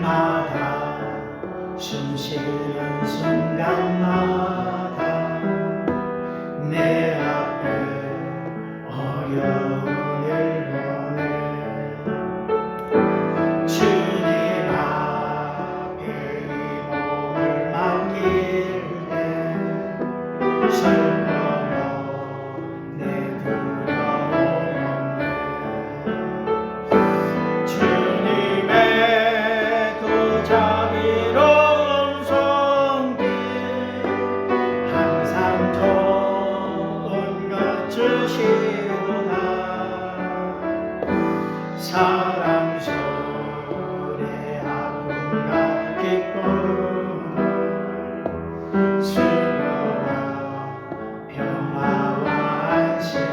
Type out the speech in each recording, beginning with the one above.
날마다 숨쉬는 순간마다 내 앞에 어려움을 보내 주님 앞에 이 몸을 맡길 때 슬퍼도 내 두려움 없네 주님의 그 자비로운 손길 항상 좋은 것 주시도다 사랑 속에 아픔과 기쁨을 수고와 평화와 안식을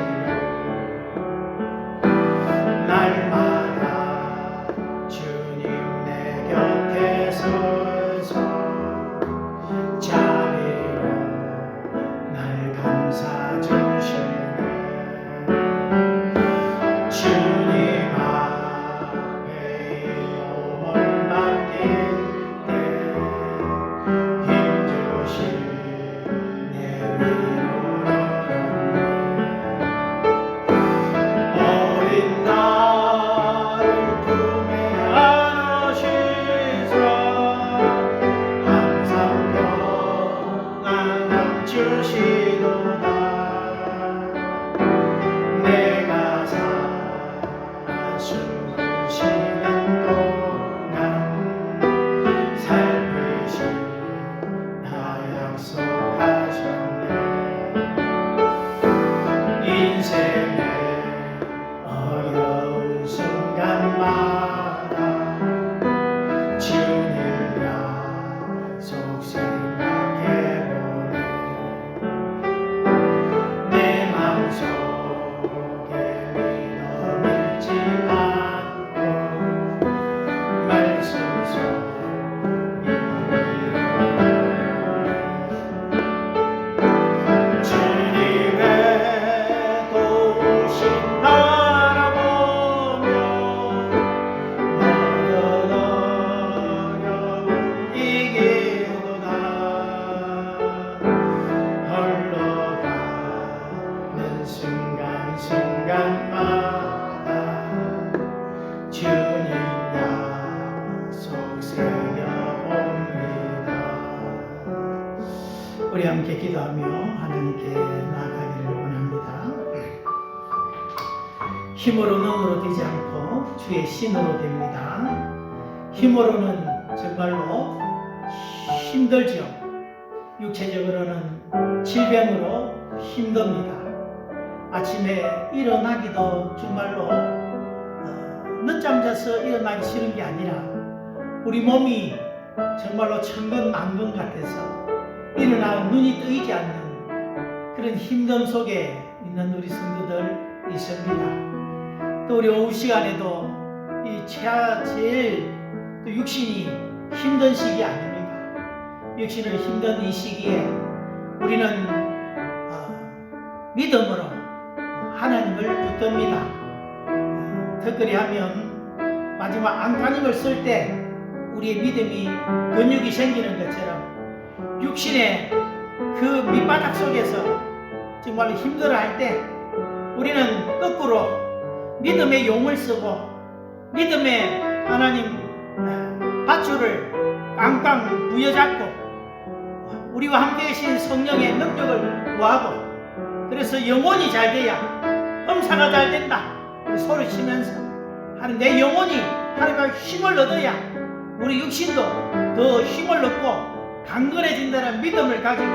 날마다 주님 내 곁에 서서 자비로 날 감싸 주시네 주님 앞에 이 몸을 맡길 때 힘주신 내 위로를 어린 나를 품에 안으시사 항상 평안함 주시도다 내가 살아 숨을 쉬는 동안 살피시나 약속하셨네 인생의 어려운 순간마다 주님 약속 생각해보네 내 맘속에 믿음 잃지 않고 말씀 속에 주님의 도우심 바라보며 모든 어려움 이기도다 흘러가는 순간순간마다 주님 약속 새겨봅니다 우리 함께 기도하며 하나님께 나아가기를 원합니다. 힘으로 능으로 되지 않고 주의 신으로 됩니다. 힘으로는 정말로 힘들죠. 육체적으로는 질병으로 힘듭니다. 아침에 일어나기도 정말로 늦잠 자서 일어나기 싫은 게 아니라 우리 몸이 정말로 천근만근 같아서 일어나 눈이 뜨이지 않는 그런 힘듦 속에 있는 우리 성도들 있습니다. 또 우리 오후 시간에도 이 제일 또 육신이 힘든 시기 아닙니까? 육신은 힘든 이 시기에 우리는 믿음으로 하나님을 붙듭니다. 특별히 하면 마지막 안간힘을 쓸 때 우리의 믿음이 근육이 생기는 것처럼 육신의 그 밑바닥 속에서 정말로 힘들어할 때 우리는 거꾸로 믿음의 용을 쓰고 믿음의 하나님 밧줄을 깡깡 부여잡고 우리와 함께 계신 성령의 능력을 구하고 그래서 영혼이 잘 돼야 험사가 잘 된다 소리치면서 하는 내 영혼이 하나님의 힘을 얻어야 우리 육신도 더 힘을 얻고 강건해진다는 믿음을 가지고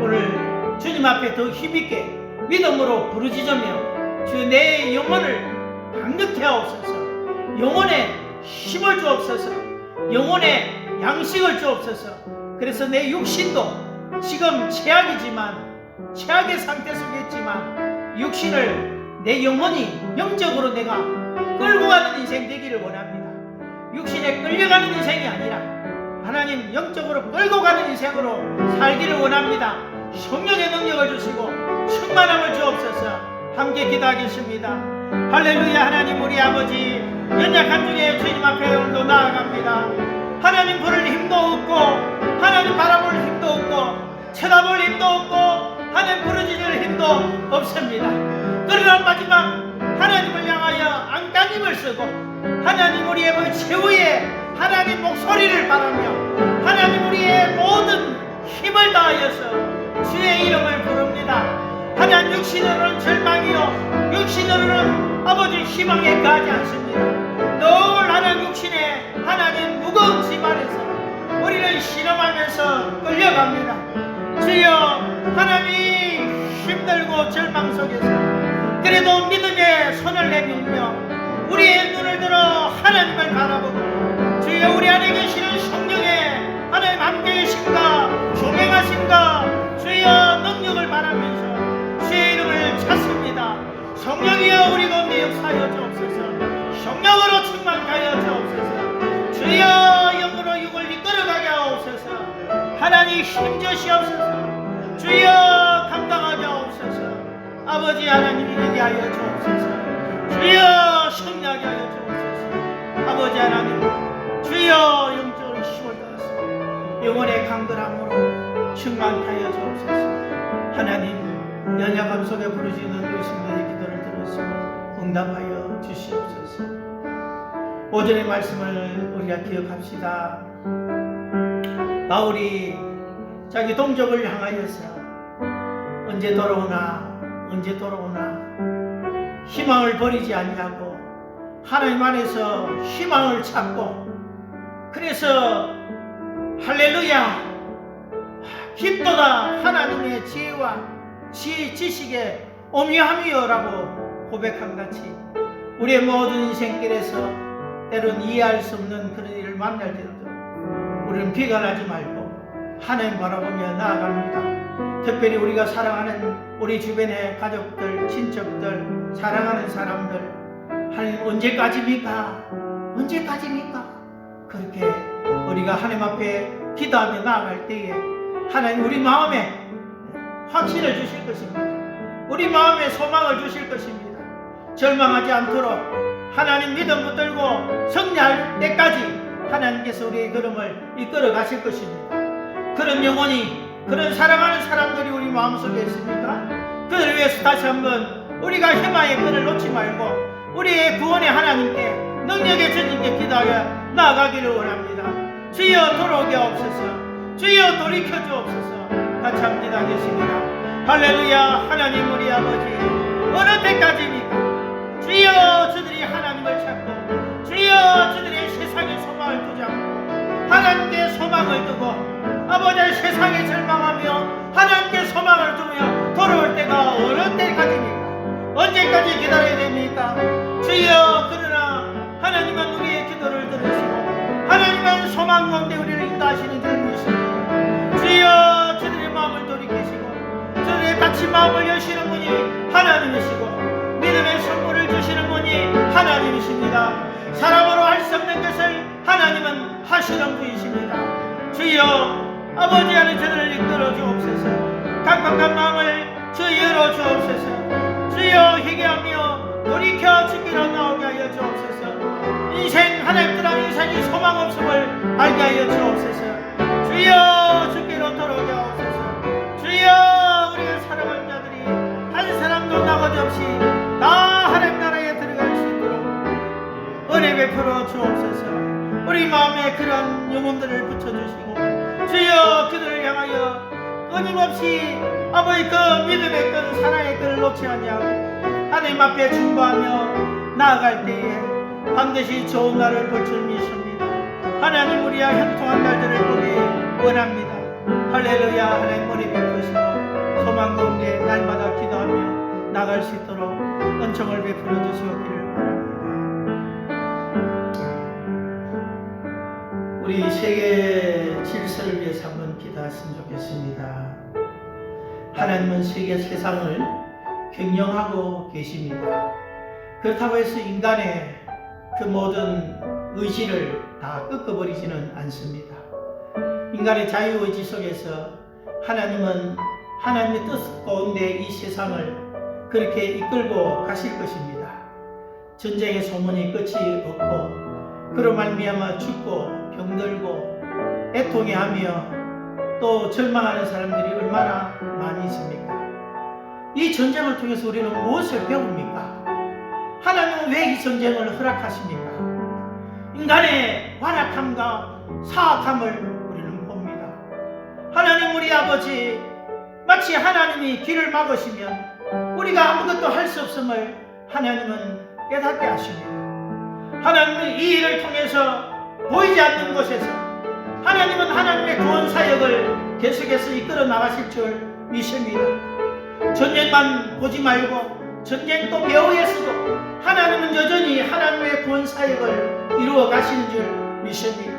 오늘 주님 앞에 더 힘있게 믿음으로 부르짖으며 주여 내 영혼을 강력케 하옵소서 영혼에 힘을 주옵소서 영혼에 양식을 주옵소서 그래서 내 육신도 지금 최악이지만 최악의 상태 속에 있지만 육신을 내 영혼이 영적으로 내가 끌고 가는 인생 되기를 원합니다. 육신에 끌려가는 인생이 아니라 하나님 영적으로 끌고 가는 인생으로 살기를 원합니다. 성령의 능력을 주시고 충만함을 주옵소서. 함께 기도하겠습니다. 할렐루야. 하나님 우리 아버지 연약한 중에 주님 앞에 오늘도 나아갑니다. 쳐다볼 힘도 없고 하나님 부르짖을 힘도 없습니다. 그러나 마지막 하나님을 향하여 안간힘을 쓰고 하나님 우리의 그 최후의 하나님 목소리를 바라며 하나님 우리의 모든 힘을 다하여서 주의 이름을 부릅니다. 하나님 육신으로는 절망이요 육신으로는 아버지 희망에 가지 않습니다. 늘 하나님 육신의 하나님 무거운 짐 안에서 우리를 실험하면서 끌려갑니다. 주여 하나님 힘들고 절망 속에서 그래도 믿음의 손을 내밀며 우리의 눈을 들어 하나님을 바라보고 주여 우리 안에 계시는 성령의 하나님 함께 계심과 조명하심과 주여 능력을 바라면서 주의 이름을 찾습니다. 성령이여 우리 가운데 역사하여 주옵소서. 성령으로 충만하여 주옵소서. 주여 영으로 육을 이끌어가게 하옵소서. 하나님 힘주시옵소서. 주여 감당하게 하옵소서. 아버지 하나님 이르게 하여 주옵소서. 주여 승리하게 하여 주옵소서. 아버지 하나님 주여 영적으로 힘을 다하사 영혼의 강건함으로 충만하여 주옵소서. 하나님 연약함 속에 부르짖는 의심들의 기도를 들으시고 응답하여 주시옵소서. 오전의 말씀을 우리가 기억합시다. 바울이 자기 동족을 향하여서 언제 돌아오나 희망을 버리지 아니하고 하나님 안에서 희망을 찾고 그래서 할렐루야 깊도다 하나님의 지혜와 지식에 오묘함이여라고 고백한 같이 우리의 모든 인생길에서 때론 이해할 수 없는 그런 일을 만날지라도 우리는 비관하지 말고 하나님 바라보며 나아갑니다. 특별히 우리가 사랑하는 우리 주변의 가족들, 친척들, 사랑하는 사람들 하나님 언제까지입니까? 그렇게 우리가 하나님 앞에 기도하며 나아갈 때에 하나님 우리 마음에 확신을 주실 것입니다. 우리 마음에 소망을 주실 것입니다. 절망하지 않도록 하나님 믿음 붙들고 승리할 때까지 하나님께서 우리의 걸음을 이끌어 가실 것입니다. 그런 영혼이 그런 사랑하는 사람들이 우리 마음속에 있습니까? 그들 위해서 다시 한번 우리가 희망의 끈을 놓지 말고 우리의 구원의 하나님께 능력의 주님께 기도하여 나아가기를 원합니다. 주여 돌아오게 하옵소서. 주여 돌이켜 주옵소서. 같이 한번 기도하겠습니다. 할렐루야. 하나님 우리 아버지 어느 때까지입니까? 주여 저들이 하나님을 찾고 주여 저들이 세상에 소망을 두지 않고 하나님께 소망을 두고 아버지 세상에 절망하며 하나님께 소망을 두며 돌아올 때가 어느 때까지입니까? 언제까지 기다려야 됩니까? 주여 그러나 하나님은 우리의 기도를 들으시고 하나님은 소망 가운데 우리를 인도하시는 줄 믿습니다. 주여 저들의 마음을 돌이키시고 저들의 닫힌 마음을 여시는 분이 하나님이시고 믿음의 선물을 주시는 분이 하나님이십니다. 사람으로 할 수 없는 것을 하나님은 하시는 분이십니다. 주여 아버지 안에 저들을 이끌어 주옵소서. 각박한 마음을 주여 열어 주옵소서. 주여 회개하며 돌이켜 주기로 나오게 하여 주옵소서. 인생 하나님 떠난 인생이 소망 없음을 알게 하여 주옵소서. 주여 주기로 돌아오게 하옵소서. 주여 우리가 사랑하는 자들이 한 사람도 나머지 없이 다 하나님 나라에 들어갈 수 있도록 은혜 베풀어 주옵소서. 우리 마음에 그런 영혼들을 붙여주시고 주여 그들을 향하여 끊임없이 아버지 그 믿음의 끈 사랑의 끈을 놓지 아니하고 하나님 앞에 중보하며 나아갈 때에 반드시 좋은 날을 볼 줄 믿습니다. 하나님 우리와 형통한 날들을 보기 원합니다. 할렐루야. 하나님 머리 베푸시고 소망 가운데 날마다 기도하며 나갈 수 있도록 은총을 베풀어 주시옵기를 바랍니다. 우리 세계 질서를 위해서 한번 기도했으면 좋겠습니다. 하나님은 세상을 경영하고 계십니다. 그렇다고 해서 인간의 그 모든 의지를 다 꺾어버리지는 않습니다. 인간의 자유의지 속에서 하나님은 하나님의 뜻 가운데 이 세상을 그렇게 이끌고 가실 것입니다. 전쟁의 소문이 끝이 없고 그로 말미암아 죽고 병들고 애통해하며 또 절망하는 사람들이 얼마나 많이 있습니까? 이 전쟁을 통해서 우리는 무엇을 배웁니까? 하나님은 왜 이 전쟁을 허락하십니까? 인간의 완악함과 사악함을 우리는 봅니다. 하나님 우리 아버지, 마치 하나님이 길을 막으시면 우리가 아무것도 할 수 없음을 하나님은 깨닫게 하십니다. 하나님은 이 일을 통해서 보이지 않는 곳에서 하나님은 하나님의 구원 사역을 계속해서 이끌어 나가실 줄 믿습니다. 전쟁만 보지 말고 전쟁 또 배후에서도 하나님은 여전히 하나님의 구원 사역을 이루어 가시는 줄 믿습니다.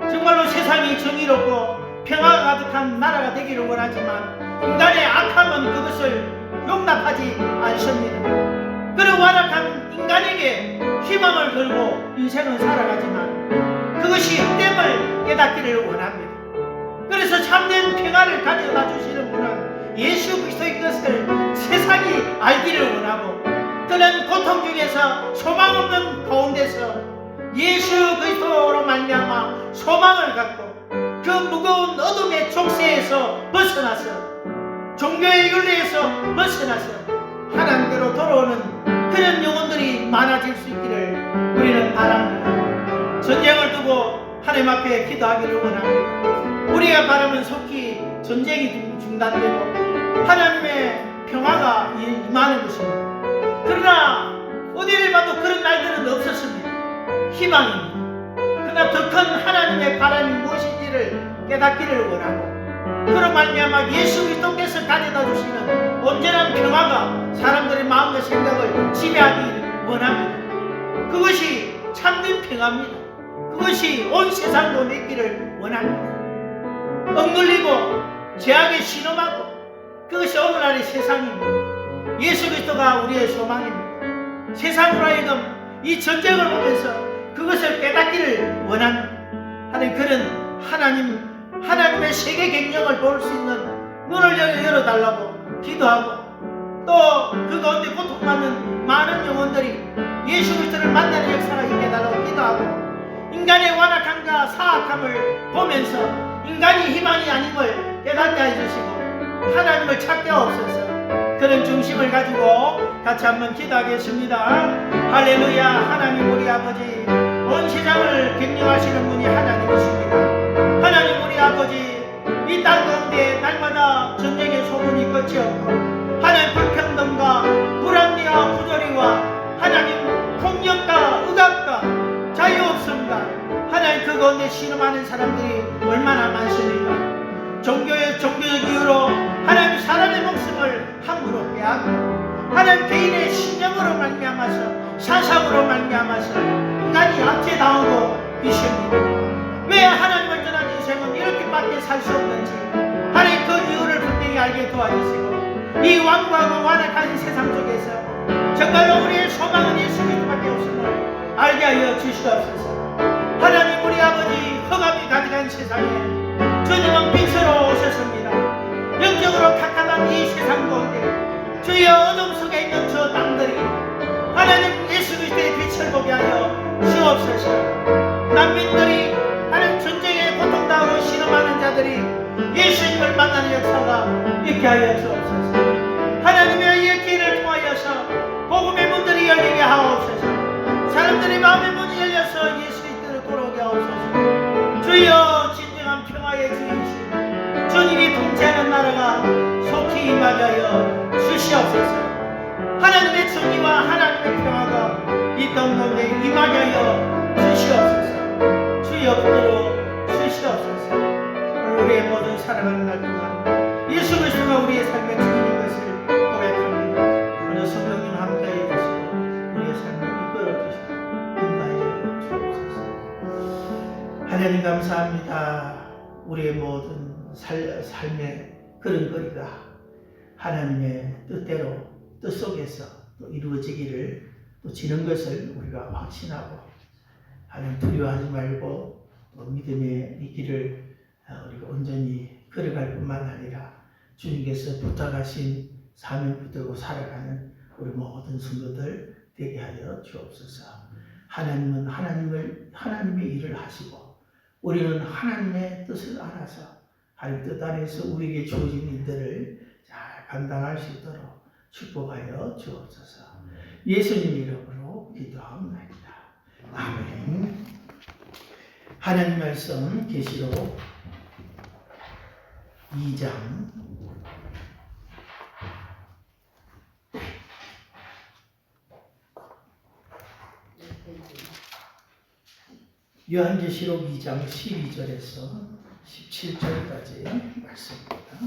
정말로 세상이 정의롭고 평화가 가득한 나라가 되기를 원하지만 인간의 악함은 그것을 용납하지 않습니다. 그런 완악한 인간에게 희망을 걸고 인생은 살아가지만 그것이 헛됨을 깨닫기를 원합니다. 그래서 참된 평화를 가져다 주시는 분은 예수 그리스도의 것을 세상이 알기를 원하고 그는 고통 중에서 소망 없는 가운데서 예수 그리스도로 말미암아 소망을 갖고 그 무거운 어둠의 족쇄에서 벗어나서 종교의 윤리에서 벗어나서 하나님께로 돌아오는 그런 영혼들이 많아질 수 있기를 우리는 바랍니다. 전쟁을 두고 하나님 앞에 기도하기를 원합니다. 우리가 바라면 속히 전쟁이 중단되고 하나님의 평화가 임하는 것입니다. 그러나 어디를 봐도 그런 날들은 없었습니다. 희망입니다. 그러나 더 큰 하나님의 바람이 무엇인지를 깨닫기를 원하고 그런 말미암아 예수 그리스도께서 가져다 주시는 온전한 평화가 사람들의 마음과 생각을 지배하기를 원합니다. 그것이 참된 평화입니다. 그것이 온 세상도 맺기를 원합니다. 억눌리고 죄악에 신음하고 그것이 오늘날의 세상입니다. 예수 그리스도가 우리의 소망입니다. 세상으로 하여금 이 전쟁을 보면서 그것을 깨닫기를 원합니다. 하는 그런 하나님의 세계 경영을 볼 수 있는 눈을 열어달라고 기도하고 또 그 가운데 고통받는 많은 영혼들이 예수 그리스도를 만나는 역사가 있게 해달라고 기도하고 인간의 완악함과 사악함을 보면서 인간이 희망이 아님을 깨닫게 해주시고 하나님을 찾게 하옵소서. 그런 중심을 가지고 같이 한번 기도하겠습니다. 할렐루야. 하나님 우리 아버지, 온 세상을 경영하시는 분이 하나님이십니다. 하나님 우리 아버지, 이 땅 가운데 날마다 전쟁의 소문이 끝이 없고 하나님 불평등과 불합리와 부조리와 하나님 폭력과 억압과 자유 없음과 하나님 그 가운데 신음하는 사람들이 얼마나 많습니까? 종교적 이유로 하나님 사람의 목숨을 함부로 빼앗고 하나님 개인의 신념으로 말미암아서 사상으로 말미암아서 인간이 압제당하고 있습니다. 왜 하나님을 떠난 인생은 이렇게밖에 살 수 없는지 하나님 그 이유를 분명히 알게 도와주시고 이 완고하고 완악한 세상 속에서 정말로 우리의 소망은 예수 그리스도밖에 없음을 알게 하여 주시옵소서. 하나님 우리 아버지, 흑암이 가득한 세상에 주님은 빛으로 오셨습니다. 영적으로 탁하단 이 세상 가운데 주의 어둠 속에 있는 저 땅들이 하나님 예수 그리스도의 빛을 보게 하여 주옵소서. 난민들이 하나님 전쟁에 고통당하고 신음하는 자들이 예수님을 만나는 역사가 있게 하여 주옵소서. 하나님의 이 길을 통하여서 복음의 문들이 열리게 하옵소서. 사람들의 마음의 문이 열려서 예수 그리스도로 돌아오게 하옵소서. 주여 진정한 평화의 주이신 주님이 통치하는 나라가 속히 임하게 하여 주시옵소서. 하나님의 정의와 하나님의 평화가 이 땅 가운데 임하게 하여 주시옵소서. 주여 붙들어 주시옵소서. 오늘 우리의 모든 살아가는 날 동안 예수 그리스도가 우리의 삶의 주인인 것을 고백합니다. 오늘 성령님 함께해 주시고 우리의 삶을 이끌어 주시고 인도하여 주옵소서. 하나님 감사합니다. 우리의 모든 삶의 그런거리가 하나님의 뜻 속에서 또 이루어지기를 또 지는 것을 우리가 확신하고 하나님 두려워하지 말고 또 믿음의 이 길을 우리가 온전히 걸어갈 뿐만 아니라 주님께서 부탁하신 사명 붙들고 살아가는 우리 모든 성도들 되게 하여 주옵소서. 하나님은 하나님의 일을 하시고 우리는 하나님의 뜻을 알아서 하나님 뜻 안에서 우리에게 주어진 일들을 잘 감당할 수 있도록 축복하여 주옵소서. 예수님 이름으로 기도합니다. 아멘. 하나님 말씀 계시록 2장 요한계시록 2장 12절에서 17절까지 말씀입니다.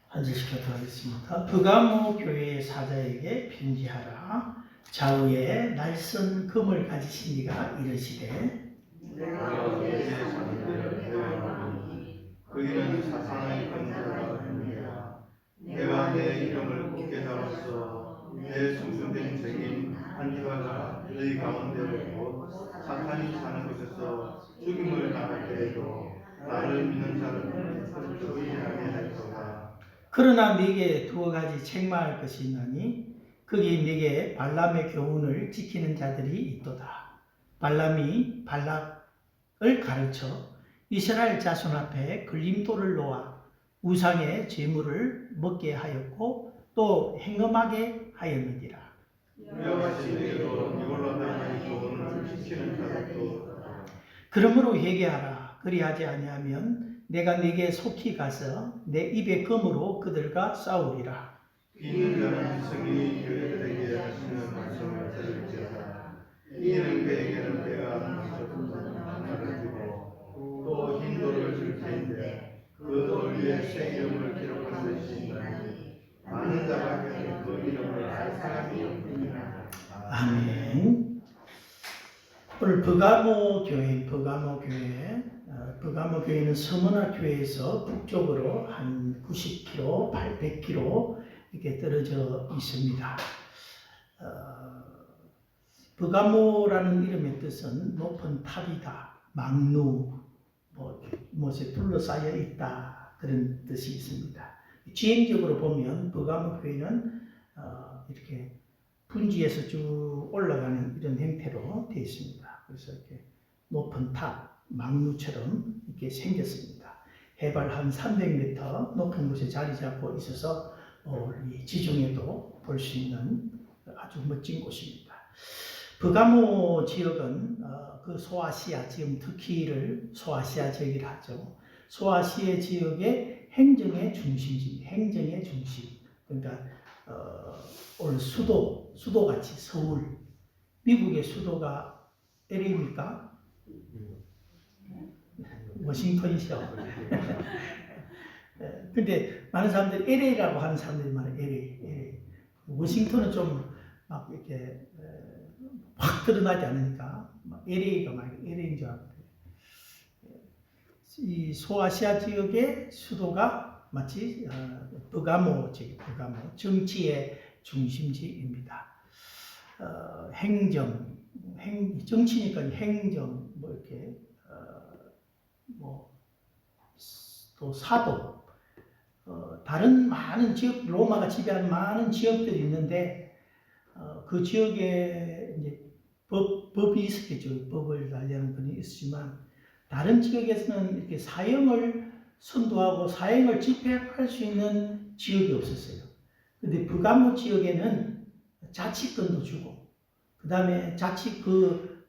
한절시켜도 하겠습니다. 브가모 교회의 사자에게 편지하라. 좌우에 날선 금을 가지신 이가 이르시되 그이는 사상의 근거라 하느니라. 내가 내 이름을 굳게 잡았어. 내 숨겨진 책임 한지가가 너희 가운데 곧 사탄이 사는 곳에서 죽임을 당할 때에도 나를 믿는 자를 흩어지지 아니할 거다. 그러나 네게 두어 가지 책망할 것이 있나니 거기 네게 발람의 교훈을 지키는 자들이 있도다. 발람이 발락을 가르쳐 이스라엘 자손 앞에 걸림돌을 놓아 우상의 제물을 먹게 하였고 또 행음하게 하였느니라. 이와 같이 너희도 이걸로 나의 교훈을 지키는 자들도 있다. 그러므로 회개하라. 그리하지 아니하면 내가 네게 속히 가서 내 입의 검으로 그들과 싸우리라. 있는 자는 성이 교회들에게 하시는 말씀을 들을지어다. 이는 그에게는 내가 먼저부터 나를 주고 또 흰 돌을 줄 터인데 그 돌 위에 새 이름을 기록한 것이 있나니 많은 자밖에는 그 이름을 알 사람이 없느니라. 아멘. 오늘 버가모 교회는 서머나 교회에서 북쪽으로 한 90km, 800km 이렇게 떨어져 있습니다. 버가모라는 이름의 뜻은 높은 탑이다, 망루, 무엇에 둘러싸여 있다 그런 뜻이 있습니다. 지형적으로 보면 버가모 교회는 이렇게 분지에서 쭉 올라가는 이런 형태로 되어 있습니다. 그래서 이렇게 높은 탑, 망루처럼 이렇게 생겼습니다. 해발 한 300m 높은 곳에 자리 잡고 있어서 이 지중해도 볼 수 있는 아주 멋진 곳입니다. 버가모 지역은 그 소아시아, 지금 터키를 소아시아 지역이라 하죠. 소아시아 지역의 행정의 중심지입니다. 행정의 중심. 그러니까 오늘 수도같이 서울, 미국의 수도가 LA입니까? 워싱턴이죠. 근데 많은 사람들이 LA라고 하는 사람들이 많아요. LA. 워싱턴은 좀 막 이렇게 확 드러나지 않으니까 LA가 막 LA인 줄 알았는데 이 소아시아 지역의 수도가 마치 버가모 지역, 정치의 중심지입니다. 정치니까 행정, 이렇게 또 사법, 다른 많은 지역, 로마가 지배한 많은 지역들이 있는데 그 지역에 이제 법이 있었겠죠. 법을 달리하는 건 있었지만 다른 지역에서는 이렇게 사형을 선도하고 사형을 집행할 수 있는 지역이 없었어요. 근데 버가모 지역에는 자치권도 주고, 그 다음에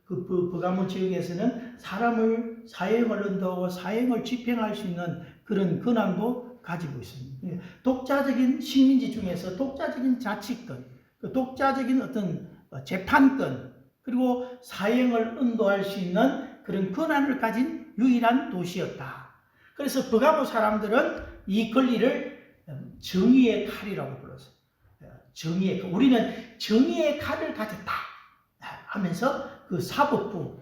버가모 지역에서는 사람을 사형을 언도하고 사형을 집행할 수 있는 그런 권한도 가지고 있습니다. 독자적인 식민지 중에서 독자적인 자치권, 독자적인 어떤 재판권, 그리고 사형을 언도할 수 있는 그런 권한을 가진 유일한 도시였다. 그래서 버가모 사람들은 이 권리를 정의의 칼이라고 불렀어요. 우리는 정의의 칼을 가졌다 하면서 그 사법부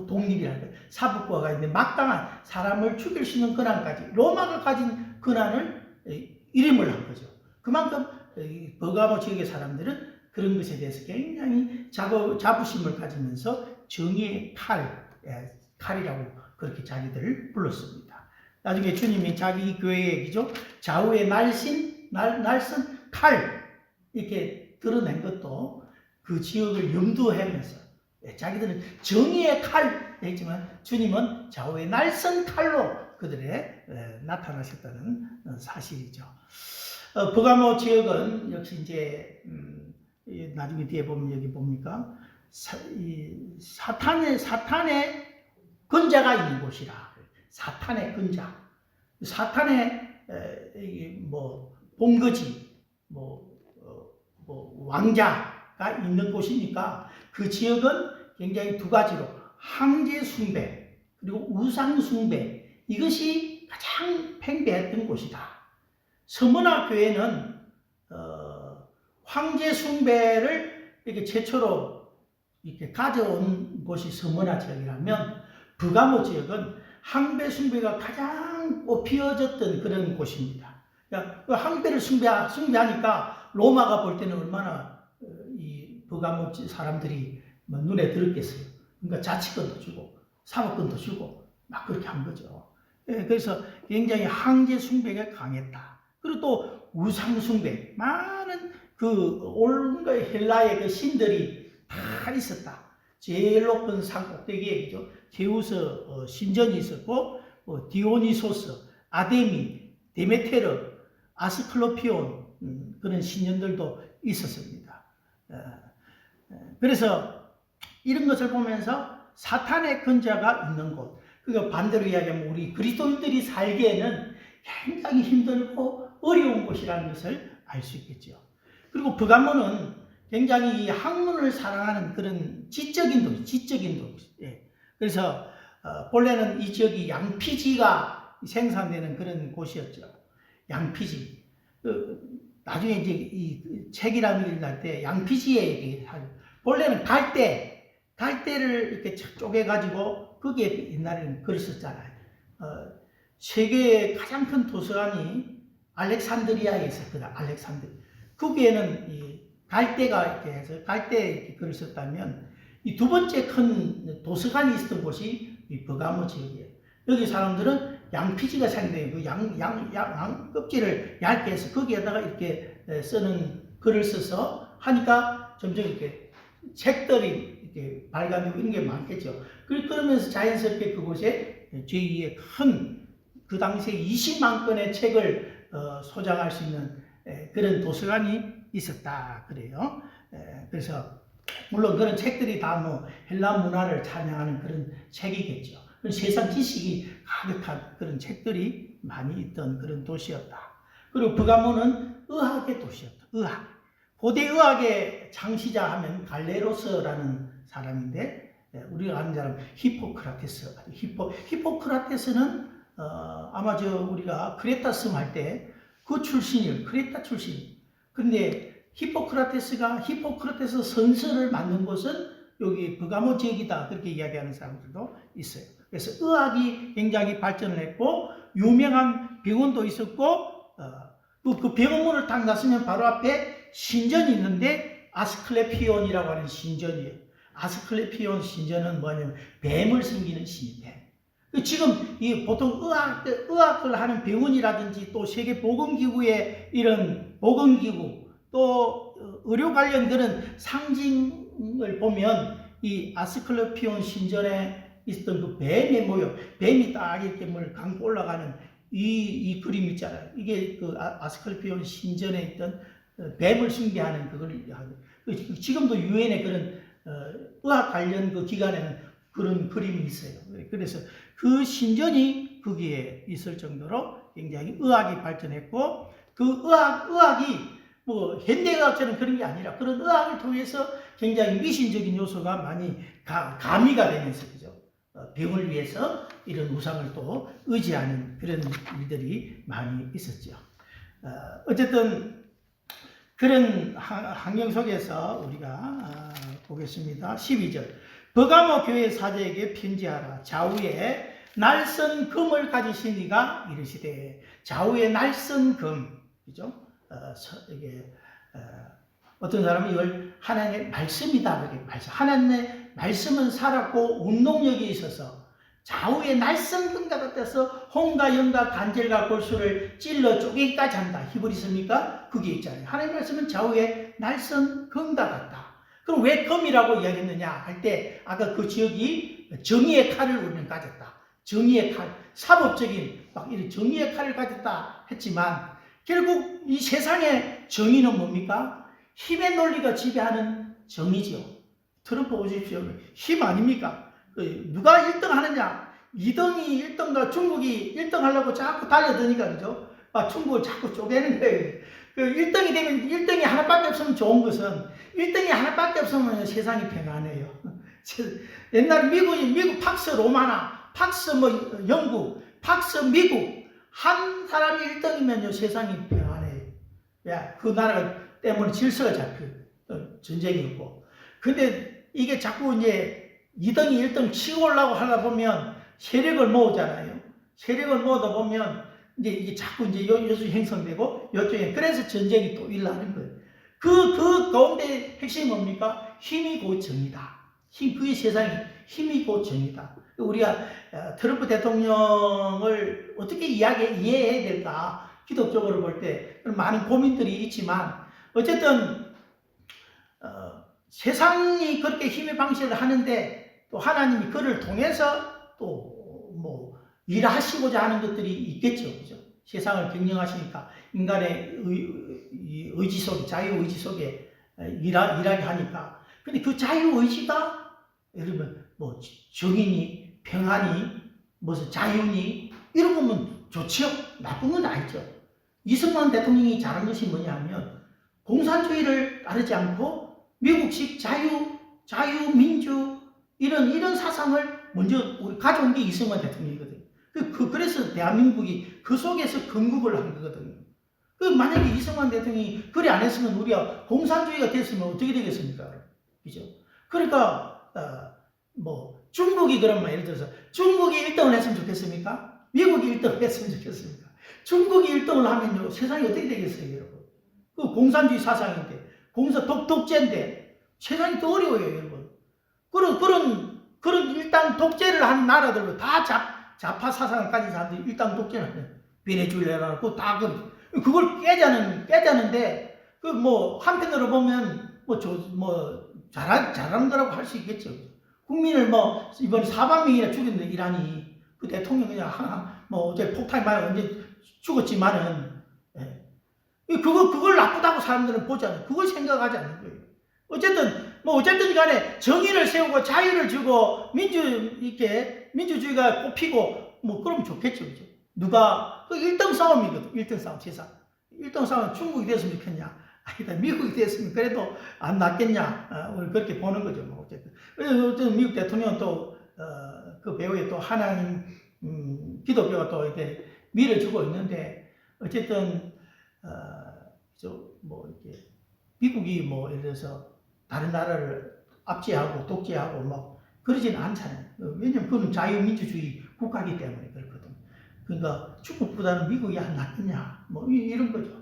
독립이라는 거예요. 사법부가 있는데 막강한 사람을 죽일 수 있는 권한까지 로마가 가진 권한을 이름을 한 거죠. 그만큼 버가모 지역의 사람들은 그런 것에 대해서 굉장히 자부심을 가지면서 정의의 칼이라고 그렇게 자기들을 불렀습니다. 나중에 주님이 자기 교회의 얘기죠. 좌우에 날선 칼, 이렇게 드러낸 것도 그 지역을 염두하면서 자기들은 정의의 칼 했지만 주님은 좌우의 날선 칼로 그들의 나타나셨다는 사실이죠. 버가모 지역은 역시 이제 나중에 뒤에 보면 여기 봅니까? 사탄의 근자가 있는 곳이라. 사탄의 근자, 사탄의 뭐 본거지, 왕자가 있는 곳이니까 그 지역은 굉장히 두 가지로 황제 숭배 그리고 우상 숭배 이것이 가장 팽배했던 곳이다. 서머나 교회는 황제 숭배를 이렇게 최초로 이렇게 가져온 곳이 서머나 지역이라면 버가모 지역은 황배 숭배가 가장 피어졌던 그런 곳입니다. 그러니까 황배를 숭배하니까 로마가 볼 때는 얼마나 이 버가모 사람들이 눈에 들었겠어요. 그러니까 자치권도 주고 사법권도 주고 막 그렇게 한 거죠. 그래서 굉장히 황제 숭배가 강했다. 그리고 또 우상 숭배, 많은 그 온갖 헬라의 그 신들이 다 있었다. 제일 높은 산 꼭대기에 그죠? 제우스 신전이 있었고 디오니소스, 아데미, 데메테르, 아스클로피온 그런 신전들도 있었습니다. 그래서 이런 것을 보면서 사탄의 근자가 있는 곳, 그러니까 반대로 이야기하면 우리 그리스도인들이 살기에는 굉장히 힘들고 어려운 곳이라는 것을 알 수 있겠죠. 그리고 버가모는 굉장히 이 학문을 사랑하는 그런 지적인 도시. 예. 그래서 본래는 이 지역이 양피지가 생산되는 그런 곳이었죠. 양피지. 나중에 이제 이 책이라는 날 때 양피지에 본래는 갈대를 이렇게 쪼개가지고 거기에 옛날에는 글을 썼잖아요. 세계의 가장 큰 도서관이 알렉산드리아에 있었거든. 거기에는 이 갈대가 이렇게 해서 갈대에 이렇게 글을 썼다면 이 두 번째 큰 도서관이 있었던 곳이 이 버가모 지역이에요. 여기 사람들은 양피지가 생겨요. 그 양 껍질을 얇게 해서 거기에다가 이렇게 쓰는 글을 써서 하니까 점점 이렇게 책들이 이렇게 발간되고 이런 게 많겠죠. 그러면서 자연스럽게 그곳에 제2의 큰 그 당시에 20만 건의 책을 소장할 수 있는 그런 도서관이 있었다 그래요. 그래서 물론 그런 책들이 다 뭐 헬라 문화를 찬양하는 그런 책이겠죠. 세상 지식이 가득한 그런 책들이 많이 있던 그런 도시였다. 그리고 버가모는 의학의 도시였다. 의학. 고대 의학의 창시자 하면 갈레로스라는 사람인데 우리가 아는 사람 히포크라테스. 히포크라테스는 아마 우리가 크레타 섬 할 때 그 출신이에요. 크레타 출신. 근데 히포크라테스 선서를 만든 곳은 여기 버가모 지역이다. 그렇게 이야기하는 사람들도 있어요. 그래서 의학이 굉장히 발전을 했고 유명한 병원도 있었고 그 병원문을 딱 나서면 바로 앞에 신전이 있는데 아스클레피온이라고 하는 신전이에요. 아스클레피온 신전은 뭐냐면 뱀을 섬기는 신인데 지금 이 보통 의학을 하는 병원이라든지 또 세계 보건기구의 이런 보건기구 또 의료 관련 그런 상징을 보면 이 아스클레피온 신전에 있었던 그 뱀의 모형, 뱀이 딱 이렇게 뭘 감고 올라가는 이 그림 있잖아요. 이게 그 아스클레피온 신전에 있던 뱀을 숭배하는 그걸 지금도 유엔의 그런 의학 관련 그 기관에는 그런 그림이 있어요. 그래서 그 신전이 거기에 있을 정도로 굉장히 의학이 발전했고 그 의학이 뭐 현대의학처럼 그런 게 아니라 그런 의학을 통해서 굉장히 미신적인 요소가 많이 가미가 되면서 그죠. 병을 위해서 이런 우상을 또 의지하는 그런 일들이 많이 있었죠. 어쨌든 그런 환경 속에서 우리가 보겠습니다. 12절. 버가모 교회 사제에게 편지하라. 좌우에 날선 금을 가지신 이가 이르시되 좌우에 날선 금. 그죠? 이게 어떤 사람은 이걸 하나님의 말씀이다. 그렇게 말씀. 하나님의 말씀은 살았고 운동력이 있어서 좌우의 날성금과 같아서 홍과 영과 간절과 골수를 찔러 쪼개기까지 한다. 히브리서입니까? 그게 있잖아요. 하나님 말씀은 좌우의 날성금과 같다. 그럼 왜 금이라고 이야기했느냐 할 때 아까 그 지역이 정의의 칼을 우리는 가졌다. 정의의 칼, 사법적인 막 이런 정의의 칼을 가졌다 했지만 결국 이 세상의 정의는 뭡니까? 힘의 논리가 지배하는 정의죠. 트럼프 보십시오. 힘 아닙니까? 누가 1등 하느냐? 2등이 1등과 중국이 1등 하려고 자꾸 달려드니까, 그죠? 막 중국을 자꾸 쪼개는 거예요. 1등이 되면 1등이 하나밖에 없으면 좋은 것은 1등이 하나밖에 없으면 세상이 평안해요. 옛날에 미국 팍스 로마나, 팍스 영국, 팍스 미국, 한 사람이 1등이면요, 세상이 평안해요. 야, 그 나라 때문에 질서가 잡혀요. 전쟁이 없고. 근데 이게 자꾸 이제 2등이 1등 치고 올라고 하다 보면 세력을 모으잖아요. 세력을 모으다 보면 이게 자꾸 이제 요수 형성되고 요쪽에 그래서 전쟁이 또 일어나는 거예요. 그 가운데 핵심이 뭡니까? 힘이 곧 정의다. 그의 세상이 힘이 곧 정의다. 우리가 트럼프 대통령을 어떻게 이해해야 될까? 기독적으로 볼 때 많은 고민들이 있지만 어쨌든 세상이 그렇게 힘의 방식을 하는데 또 하나님이 그를 통해서 또 뭐 일하시고자 하는 것들이 있겠죠. 그죠? 세상을 경영하시니까 인간의 의지 속에, 자유의지 속에 일하게 하니까. 근데 그 자유의지가 여러분 뭐 정의니 평안이 무슨 자유니 이런 거면 좋죠. 나쁜 건 아니죠. 이승만 대통령이 잘한 것이 뭐냐면 공산주의를 따르지 않고 미국식 자유민주 이런 사상을 먼저 우리 가져온 게 이승만 대통령이거든요. 그래서 대한민국이 그 속에서 건국을 한 거거든요. 만약에 이승만 대통령이 그리 안 했으면 우리가 공산주의가 됐으면 어떻게 되겠습니까? 그죠? 그러니까 뭐 중국이 그러면 예를 들어서 중국이 1등을 했으면 좋겠습니까? 미국이 1등을 했으면 좋겠습니까? 중국이 1등을 하면요 세상이 어떻게 되겠어요, 여러분? 그 공산주의 사상인데 독재인데 세상이 더 어려워요, 여러분. 그런 일단 독재를 하는 나라들로 다 좌파 사상을 가진 사람들이 일단 독재를 하는 베네수엘라라고 다 그걸 깨자는데 그 뭐 한편으로 보면 잘하는 거라고 할 수 있겠죠. 국민을 뭐 이번에 4만 명이나 죽였는데 이란이 그 대통령 그냥 어제 폭탄이 많이 언제 죽었지만은 그걸 나쁘다고 사람들은 보지 않아요. 그걸 생각하지 않는 거예요. 어쨌든 간에 정의를 세우고 자유를 주고 민주주의가 꼽히고 그러면 좋겠죠. 그죠? 누가 1등 싸움이거든. 1등 싸움 세상. 1등 싸움은 중국이 됐으면 좋겠냐? 아니다. 미국이 됐으면 그래도 안 낫겠냐? 우리 그렇게 보는 거죠. 어쨌든 미국 대통령은 또 그 배후에 또 하나님 기독교가 또 이렇게 밀어주고 있는데 어쨌든 이렇게 미국이 예를 들어서 다른 나라를 압제하고 독재하고 그러지는 않잖아요. 왜냐면 그건 자유민주주의 국가이기 때문에 그렇거든. 그러니까 중국보다는 미국이 안 낫겠냐? 이런 거죠.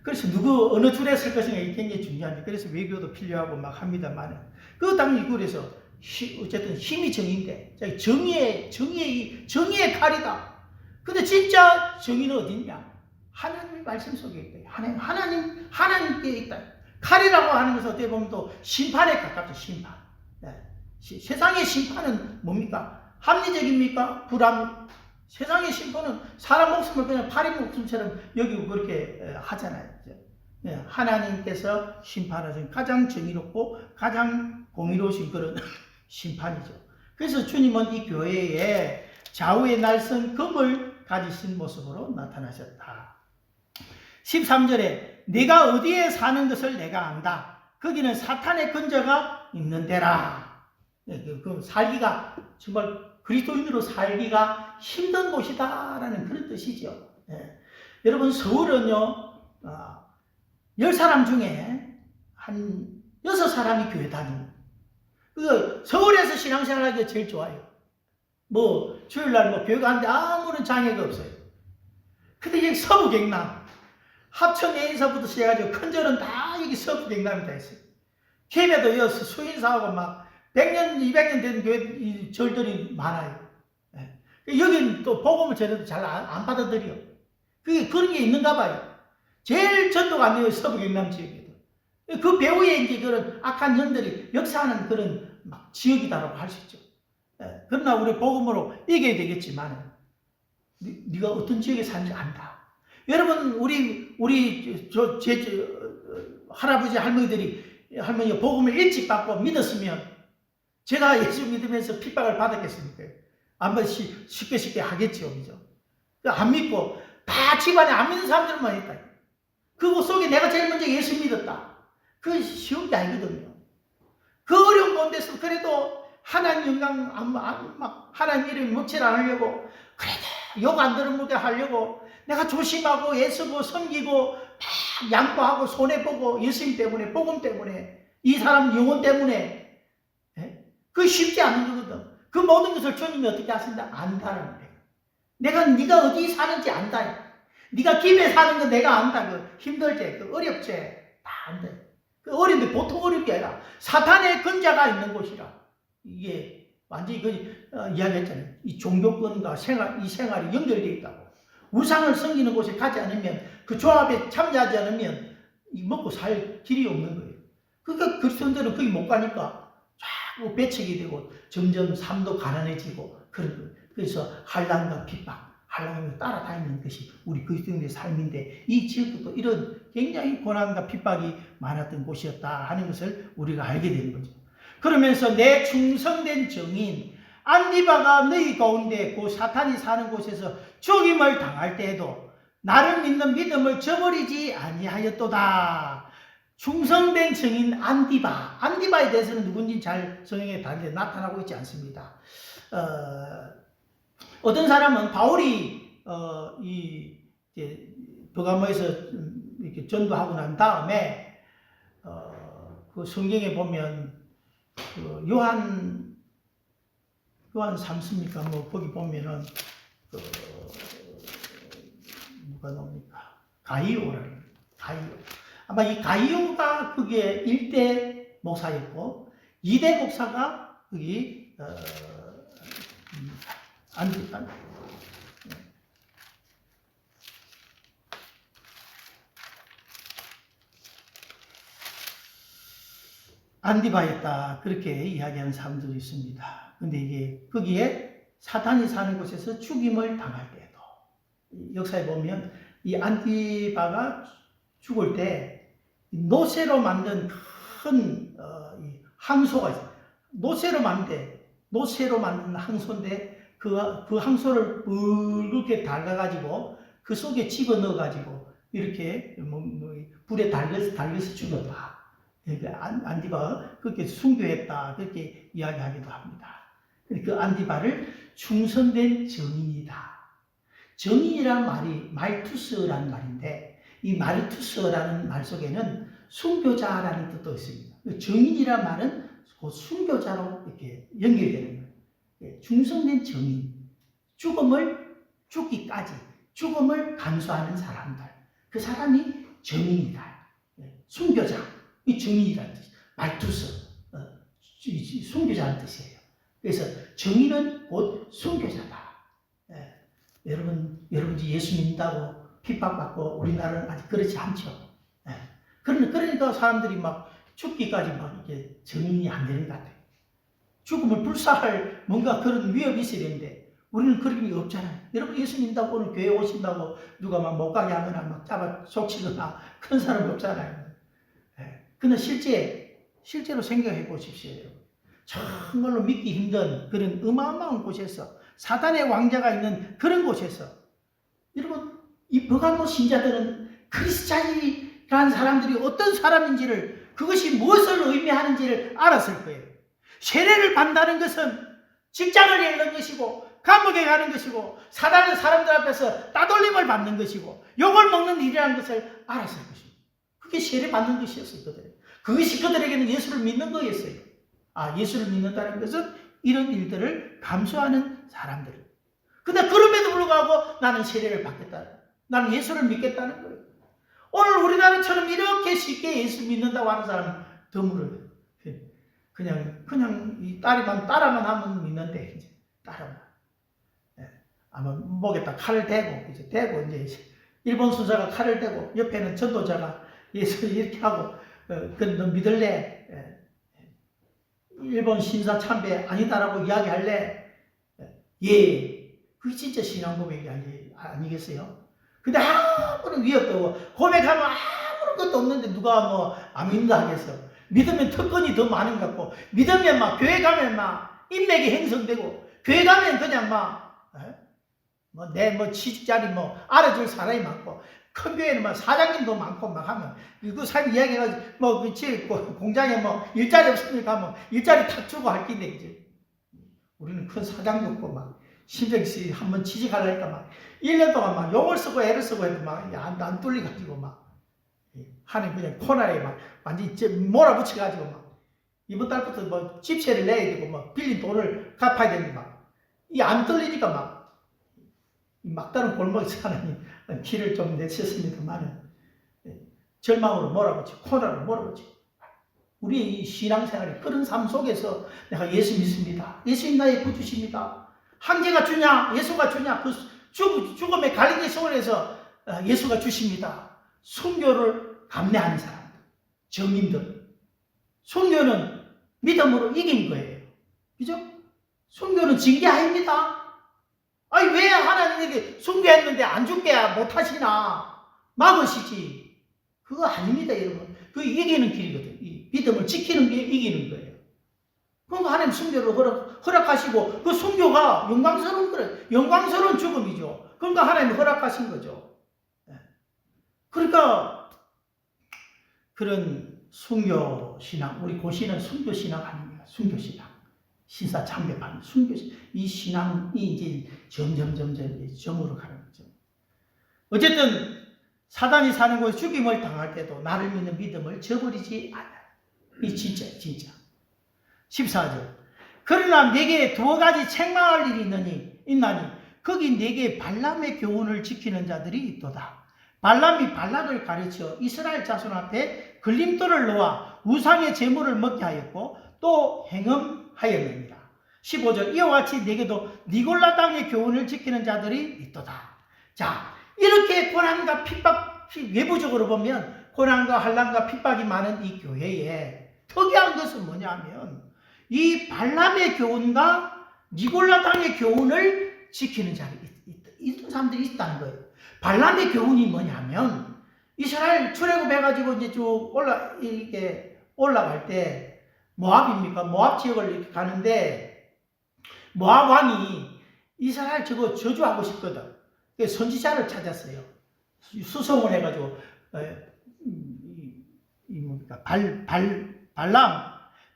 그래서 어느 줄에 설 것인가 이게 굉장히 중요한데 그래서 외교도 필요하고 합니다만 그 당연히 그래서 어쨌든 힘이 정의인데 정의의 칼이다. 근데 진짜 정의는 어딨냐? 하나님의 말씀 속에 있다. 하나님께 있다. 칼이라고 하는 것은 어떻게 보면 또 심판에 가깝죠. 심판. 세상의 심판은 뭡니까? 합리적입니까? 세상의 심판은 사람 목숨을 그냥 파리 목숨처럼 여기고 그렇게 하잖아요. 하나님께서 심판하신 가장 정의롭고 가장 공의로우신 그런 심판이죠. 그래서 주님은 이 교회에 좌우의 날선 금을 가지신 모습으로 나타나셨다. 13절에 내가 어디에 사는 것을 내가 안다. 거기는 사탄의 근저가 있는 데라. 그 살기가 정말 그리스도인으로 살기가 힘든 곳이다라는 그런 뜻이죠. 여러분 서울은요 10사람 중에 한 6사람이 교회 다닙니다. 서울에서 신앙생활하기가 제일 좋아요. 주일날 교회 가는데 아무런 장애가 없어요. 근데 여기 서부 경남 합천 예인서부터 시작해가지고 큰절은 다 여기 서부 경남이 다 있어요. 캠에도 이어서 수인사하고 100년, 200년 된 교회 절들이 많아요. 여기는 또 복음을 전해도 잘 안 받아들여. 그게 그런 게 있는가 봐요. 제일 전도가 안 돼요, 서부 경남 지역에도. 그 배후에 이제 그런 악한 영들이 역사하는 그런 막 지역이다라고 할 수 있죠. 그러나 우리 복음으로 이겨야 되겠지만, 네가 어떤 지역에 사는지 안다. 여러분, 제 할아버지 할머니가 복음을 일찍 받고 믿었으면 제가 예수 믿으면서 핍박을 받았겠습니까? 아마 쉽게 하겠죠, 그죠? 안 믿고 다 집안에 안 믿는 사람들만 했다. 그 속에 내가 제일 먼저 예수 믿었다. 그건 쉬운 게 아니거든요. 그 어려운 가운데서 그래도 하나님 영광 하나님 이름 묵질 안 하려고, 그래도 욕 안 들어먹게 하려고 내가 조심하고 애쓰고 섬기고 막 양보하고 손해보고 예수님 때문에, 복음 때문에, 이 사람 영혼 때문에. 그게 쉽지 않은 거거든. 그 모든 것을 주님이 어떻게 하신다? 안다라는 거예요. 네가 어디 사는지 안다. 네가 김에 사는 거 내가 안다. 그 힘들지, 그 어렵지, 다 안다. 그 어려운데 보통 어려운 게 아니라 사탄의 근자가 있는 곳이라. 이게 완전히 이야기했잖아요. 이 종교권과 이 생활이 연결되어 있다고. 우상을 섬기는 곳에 가지 않으면, 그 조합에 참여하지 않으면 먹고 살 길이 없는 거예요. 그러니까 그리스도인들은 거기 못 가니까 자꾸 배척이 되고 점점 삶도 가난해지고 그런 거예요. 그래서 환난과 핍박, 환난을 따라다니는 것이 우리 그리스도인의 삶인데, 이 지역도 또 이런 굉장히 고난과 핍박이 많았던 곳이었다 하는 것을 우리가 알게 되는 거죠. 그러면서 내 충성된 정인 안디바가 너희 가운데 그 사탄이 사는 곳에서 죽임을 당할 때에도 나를 믿는 믿음을 저버리지 아니하였도다. 충성된 정인 안디바에 대해서는 누군지 잘 성경에 다른데 나타나고 있지 않습니다. 어떤 사람은 바울이 버가모에서 이렇게 전도하고 난 다음에 그 성경에 보면 그 요한 3서입니까? 뭐 거기 보면은 누가 나옵니까? 가이오라는 가이오. 아마 이 가이오가 그게 1대 목사였고 2대 목사가 거기 안디바였다. 그렇게 이야기하는 사람들이 있습니다. 근데 이게 거기에 사탄이 사는 곳에서 죽임을 당할 때에도, 역사에 보면 이 안디바가 죽을 때 노쇠로 만든 큰 항소가 있어요. 노쇠로 만든 항소인데 그 항소를 붉게 달가가지고 그 속에 집어넣어가지고 이렇게 불에 달려서 죽였다. 그러니까 안디바가 그렇게 순교했다. 그렇게 이야기하기도 합니다. 그 안디바를 충성된 정인이다. 정인이란 말이 말투스라는 말인데, 이 말투스라는 말 속에는 순교자라는 뜻도 있습니다. 정인이란 말은 그 순교자로 이렇게 연결되는 거예요. 충성된 정인, 죽기까지 죽음을 감수하는 사람들, 그 사람이 정인이다. 순교자, 이 정인이라는 뜻이에요. 말투스, 순교자라는 뜻이에요. 그래서 정인은 곧 순교자다. 여러분 예수 믿는다고 핍박받고 우리나라는 아직 그렇지 않죠. 그러니까 사람들이 막 죽기까지 막 이렇게 정인이 안 되는 것 같아요. 죽음을 불사할 뭔가 그런 위협이 있어야 되는데 우리는 그런 게 없잖아요. 여러분 예수 믿는다고 오늘 교회 오신다고 누가 막 못 가게 하거나 막 잡아 속치거나 그런 사람 없잖아요. 그러나 실제로 생각해 보십시오. 정말로 믿기 힘든 그런 어마어마한 곳에서, 사단의 왕자가 있는 그런 곳에서, 여러분 이 버가모 신자들은 크리스찬이라는 사람들이 어떤 사람인지를, 그것이 무엇을 의미하는지를 알았을 거예요. 세례를 받는다는 것은 직장을 잃는 것이고 감옥에 가는 것이고 사단은 사람들 앞에서 따돌림을 받는 것이고 욕을 먹는 일이라는 것을 알았을 것입니다. 그게 세례 받는 것이었어요. 그것이 그들에게는 예수를 믿는 거였어요. 예수를 믿는다는 것은 이런 일들을 감수하는 사람들. 근데 그럼에도 불구하고 나는 세례를 받겠다. 나는 예수를 믿겠다는 거예요. 오늘 우리나라처럼 이렇게 쉽게 예수 믿는다고 하는 사람은 드물어요. 그냥 이 따라만 하면 믿는데, 이제 따라만. 아마 목에다 칼을 대고 이제 일본 순사가 칼을 대고 옆에는 전도자가 예수 이렇게 하고 너 믿을래? 일본 신사 참배 아니다라고 이야기할래? 예, 그게 진짜 신앙 고백이 아니겠어요? 근데 아무런 위협도 없고 고백하면 아무런 것도 없는데 누가 뭐 안 믿는다 하겠어? 믿으면 특권이 더 많은 것 같고 믿으면 막 교회 가면 막 인맥이 형성되고 교회 가면 그냥 막 내 취직자리 알아줄 사람이 많고 큰 교회는 막 사장님도 많고 막 하면 그 사람 이야기해가지고 공장에 일자리 없으니까 일자리 탁 주고 할 끼인데 이제 우리는 큰 사장도 없고 막 심정씨 한번 취직하려니까 막 1년 동안 막 용을 쓰고 애를 쓰고 해도 막 안 뚫리가지고 막 하는 그냥 코너에 막 완전히 몰아붙여가지고 막 이번 달부터 집세를 내야 되고 빌린 돈을 갚아야 되는데 막 이 안 뚫리니까 막 막다른 골목에서 하나님 길을 좀 내셨습니다만은 절망으로 몰아붙이고 코너로 몰아붙이고 우리 이 신앙생활이 그런 삶 속에서 내가 예수 믿습니다. 예수님 나의 구주십니다. 황제가 주냐 예수가 주냐 그 죽음의 갈림의 소원에서 예수가 주십니다. 순교를 감내하는 사람들, 정인들. 순교는 믿음으로 이긴 거예요. 그죠? 순교는 징계 아닙니다. 아니 왜 하나님에게 순교했는데 안 죽게 못하시나 막으시지. 그거 아닙니다 여러분. 그거 이기는 길이거든요. 이 믿음을 지키는 게 이기는 거예요. 그러니까 하나님 순교를 허락하시고 그 순교가 영광스러운 거예요. 영광스러운 죽음이죠. 그러니까 하나님 허락하신 거죠. 그러니까 그런 순교신앙, 우리 고시는 순교신앙 아닙니까? 순교신앙. 신사 참배하는 순교신앙. 이 신앙이 이제 점점 점으로 가는 거죠. 어쨌든 사단이 사는 곳에 죽임을 당할 때도 나를 믿는 믿음을 저버리지 않아요. 이 진짜. 14절. 그러나 내게 두어 가지 책망할 일이 있나니 거기 내게 발람의 교훈을 지키는 자들이 있도다. 발람이 발락을 가르쳐 이스라엘 자손 앞에 걸림돌을 놓아 우상의 제물을 먹게 하였고 또 행음하였느니라. 15절. 이와 같이 내게도 니골라 당의 교훈을 지키는 자들이 있도다. 자, 이렇게 고난과 핍박, 외부적으로 보면 고난과 환난과 핍박이 많은 이 교회에 특이한 것은 뭐냐면 이 발람의 교훈과 니골라 당의 교훈을 지키는 자들이 이런 사람들이 있다는 거예요. 발람의 교훈이 뭐냐면 이스라엘 출애굽해가지고 이제 쭉 올라갈 때 모압입니까? 모압 지역을 이렇게 가는데 모압 왕이 이스라엘 저거 저주하고 싶거든. 선지자를 찾았어요. 수송을 해가지고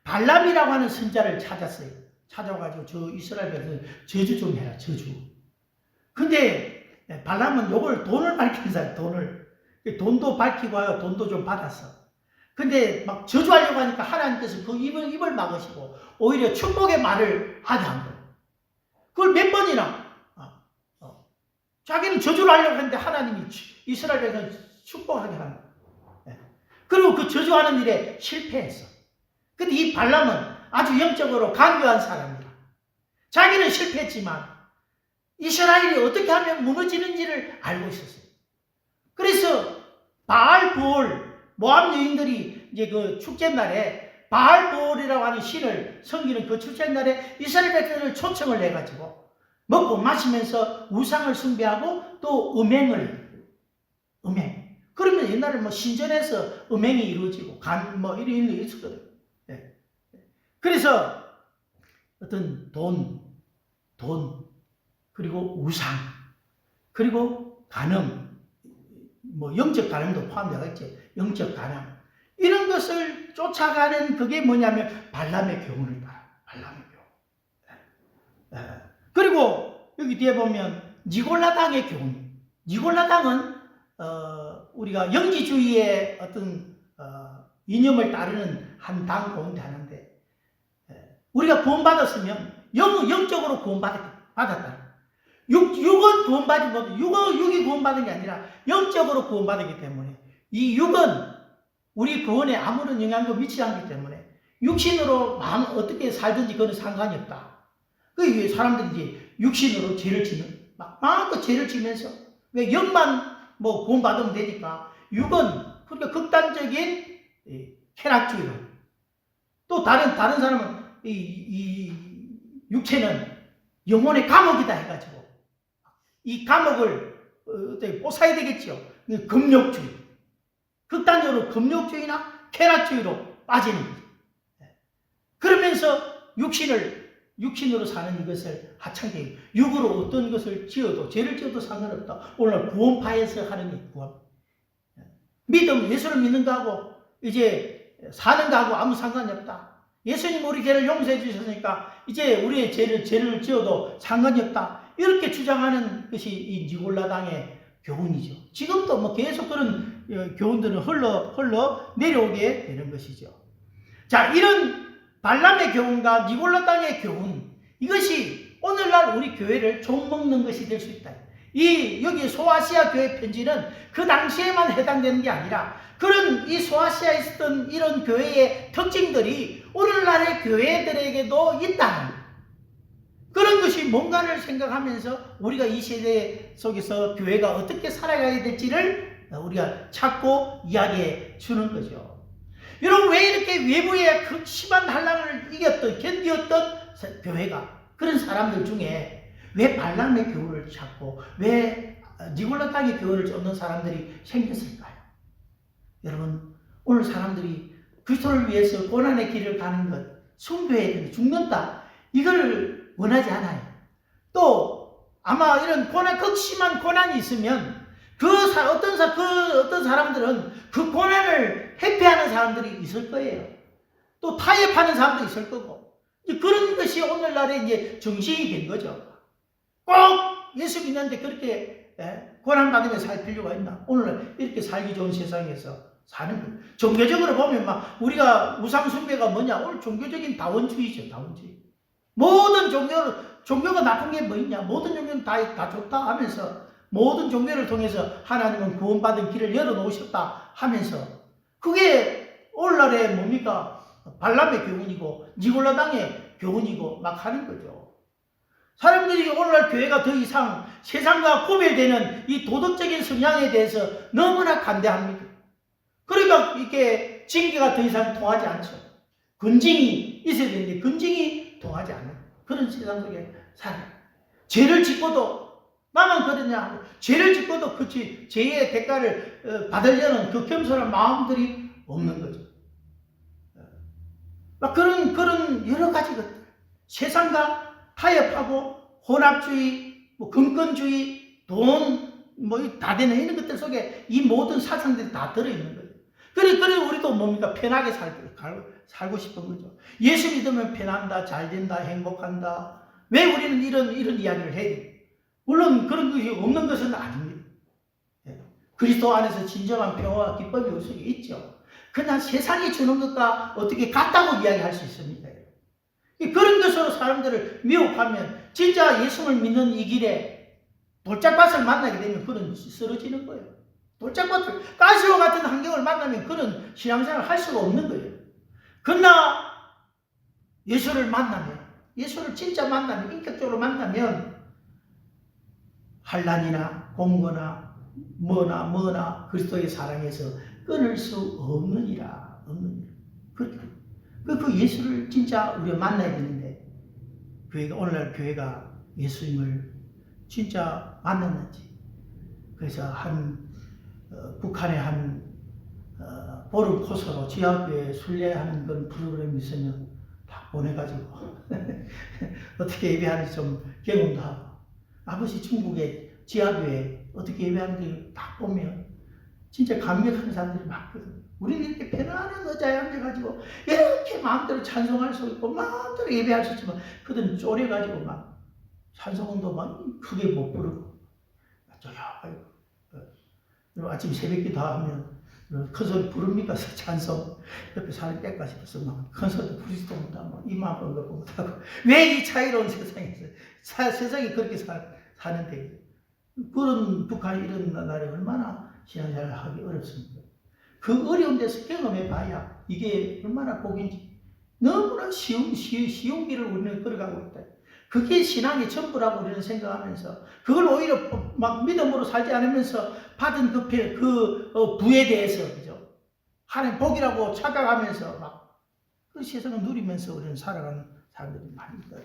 발람이라고 하는 선자를 찾았어요. 찾아가지고 저 이스라엘 백성 저주 좀 해라. 저주. 근데 발람은 요걸 돈을 밝히는 사람, 돈도 밝히고 하여 돈도 좀 받았어. 근데 막 저주하려고 하니까 하나님께서 그 입을 막으시고 오히려 축복의 말을 하게 한 거예요. 그걸 몇 번이나 자기는 저주를 하려고 했는데 하나님이 이스라엘 백성 축복하게 하는 거예요. 그리고 그 저주하는 일에 실패했어. 근데 이 발람은 아주 영적으로 간교한 사람이야. 자기는 실패했지만 이스라엘이 어떻게 하면 무너지는지를 알고 있었어요. 그래서 바알볼, 모압 여인들이 이제 그 축제날에 바알볼이라고 하는 신을 섬기는 그 축제날에 이스라엘 백성을 초청을 해가지고 먹고 마시면서 우상을 숭배하고 또 음행. 그러면 옛날에 신전에서 음행이 이루어지고 이런 일이 있었거든요. 그래서 어떤 돈, 그리고 우상, 그리고 간음, 영적 간음도 포함되어있지. 영적 간음. 이런 것을 쫓아가는 그게 뭐냐면 발람의 교훈을 따라. 발람의 교훈. 그리고 여기 뒤에 보면 니골라당의 교훈. 니골라당은 우리가 영지주의의 어떤 이념을 따르는 한 당 가운데 하는데 우리가 구원받았으면 영적으로 구원받았다. 육은 구원받은 것, 육이 구원받은 게 아니라 영적으로 구원받았기 때문에 이 육은 우리 구원에 아무런 영향도 미치지 않기 때문에 육신으로 어떻게 살든지 그건 상관이 없다. 그 사람들이 이제 육신으로 죄를 짓는 막 마음껏 죄를 지면서 왜 영만 뭐 구원받으면 되니까 육은 그러니까 극단적인 쾌락주의로 또 다른 사람은 이 육체는 영혼의 감옥이다 해가지고 이 감옥을 어떻게 뽀사야 되겠죠. 금욕주의 극단적으로 금욕주의나 쾌락주의로 빠지는 거죠. 그러면서 육신으로 사는 이것을 하찮게 육으로 어떤 것을 지어도 죄를 지어도 상관없다. 오늘 구원파에서 하는 게 구원. 믿음 예수를 믿는 거하고 이제 사는 거하고 아무 상관이 없다. 예수님 우리 죄를 용서해 주셨으니까 이제 우리의 죄를 지어도 상관이 없다. 이렇게 주장하는 것이 이 니골라당의 교훈이죠. 지금도 뭐 계속 그런 교훈들은 흘러 내려오게 되는 것이죠. 자, 이런 발람의 교훈과 니골라당의 교훈, 이것이 오늘날 우리 교회를 좀먹는 것이 될 수 있다. 여기 소아시아 교회 편지는 그 당시에만 해당되는 게 아니라 그런 이 소아시아에 있었던 이런 교회의 특징들이 오늘날의 교회들에게도 있다는 그런 것이 뭔가를 생각하면서 우리가 이 세대 속에서 교회가 어떻게 살아가야 될지를 우리가 찾고 이야기해 주는 거죠. 여러분, 왜 이렇게 외부의 그 심한 한란을 견디었던 교회가 그런 사람들 중에 왜 발람의 교훈을 찾고 왜 니골라당의 교훈을 쫓는 사람들이 생겼을까요? 여러분, 오늘 사람들이 그리스도를 위해서 고난의 길을 가는 것, 숭배해야 되는데 죽는다, 이걸 원하지 않아요. 또 아마 이런 극심한 고난이 있으면 어떤 사람들은 그 고난을 회피하는 사람들이 있을 거예요. 또 타협하는 사람도 있을 거고, 그런 것이 오늘날의 이제 정신이 된 거죠. 꼭 예수 믿는데 그렇게 고난받으며 살 필요가 있나? 오늘 이렇게 살기 좋은 세상에서 사는 거예요. 종교적으로 보면 막 우리가 우상숭배가 뭐냐? 오늘 종교적인 다원주의죠. 다원주의. 모든 종교가 나쁜 게 뭐 있냐? 모든 종교는 다 좋다 하면서 모든 종교를 통해서 하나님은 구원받은 길을 열어놓으셨다 하면서 그게 오늘날의 뭡니까? 발람의 교훈이고 니골라당의 교훈이고 막 하는 거죠. 사람들이 오늘날 교회가 더 이상 세상과 구별되는 이 도덕적인 성향에 대해서 너무나 간대합니다. 그러니까 이렇게 징계가 더 이상 통하지 않죠. 근징이 있어야 되는데 근징이 통하지 않는 그런 세상 속에 살아요. 죄를 짓고도 나만 그러냐 하고 죄를 짓고도 그 죄의 대가를 받으려는 그 겸손한 마음들이 없는 거죠. 막 그런 여러 가지 것들, 세상과 타협하고 혼합주의, 뭐 금권주의, 돈, 뭐 다 되는 이런 것들 속에 이 모든 사상들이 다 들어있는 거예요. 그래 우리도 뭡니까? 편하게 살고 싶은 거죠. 예수 믿으면 편한다, 잘 된다, 행복한다. 왜 우리는 이런 이야기를 해야 돼요? 물론 그런 것이 없는 것은 아닙니다. 그리스도 안에서 진정한 평화와 기쁨이 올 수 있죠. 그냥 세상이 주는 것과 어떻게 같다고 이야기할 수 있습니다. 그런 것으로 사람들을 미혹하면 진짜 예수를 믿는 이 길에 돌짝밭을 만나게 되면 그런 쓰러지는 거예요. 돌짝밭을, 가시와 같은 환경을 만나면 그런 신앙생활을 할 수가 없는 거예요. 그러나 예수를 만나면, 예수를 진짜 만나면, 인격적으로 만나면 환난이나 공고나 뭐나 그리스도의 사랑에서 끊을 수 없느니라. 그 예수를 진짜 우리가 만나야 되는데 오늘날 교회가 예수님을 진짜 만났는지. 그래서 북한의 한 보름 코스로 지하교회 순례하는 그런 프로그램이 있으면 다 보내가지고 어떻게 예배하는지 좀 경험도 하고, 아버지 중국의 지하교회 어떻게 예배하는지 딱 보면 진짜 감격하는 사람들이 많거든요. 우리는 이렇게 편안한 의자에 앉아가지고 이렇게 마음대로 찬송할 수 있고 마음대로 예배할 수 있지만 그들은 쪼려가지고 막 찬송도 막 크게 못 부르고 아침 새벽기도 하면 큰 소리 부릅니까? 찬송 옆에 사는 때까지 벌써 막 큰 소리 부르지도 못하고 입만 한 번 못하고 왜 이 차이로운 세상에서 세상이 그렇게 사는데 그런 북한이 이런 나라에 얼마나 신앙생활을 하기 어렵습니다. 그 어려운 데서 경험해 봐야 이게 얼마나 복인지. 너무나 쉬운 길을 우리는 걸어가고 있다. 그게 신앙의 전부라고 우리는 생각하면서 그걸 오히려 막 믿음으로 살지 않으면서 받은 그 부에 대해서 그죠? 하나님 복이라고 착각하면서 막 그 세상을 누리면서 우리는 살아가는 사람들이 많이 있다.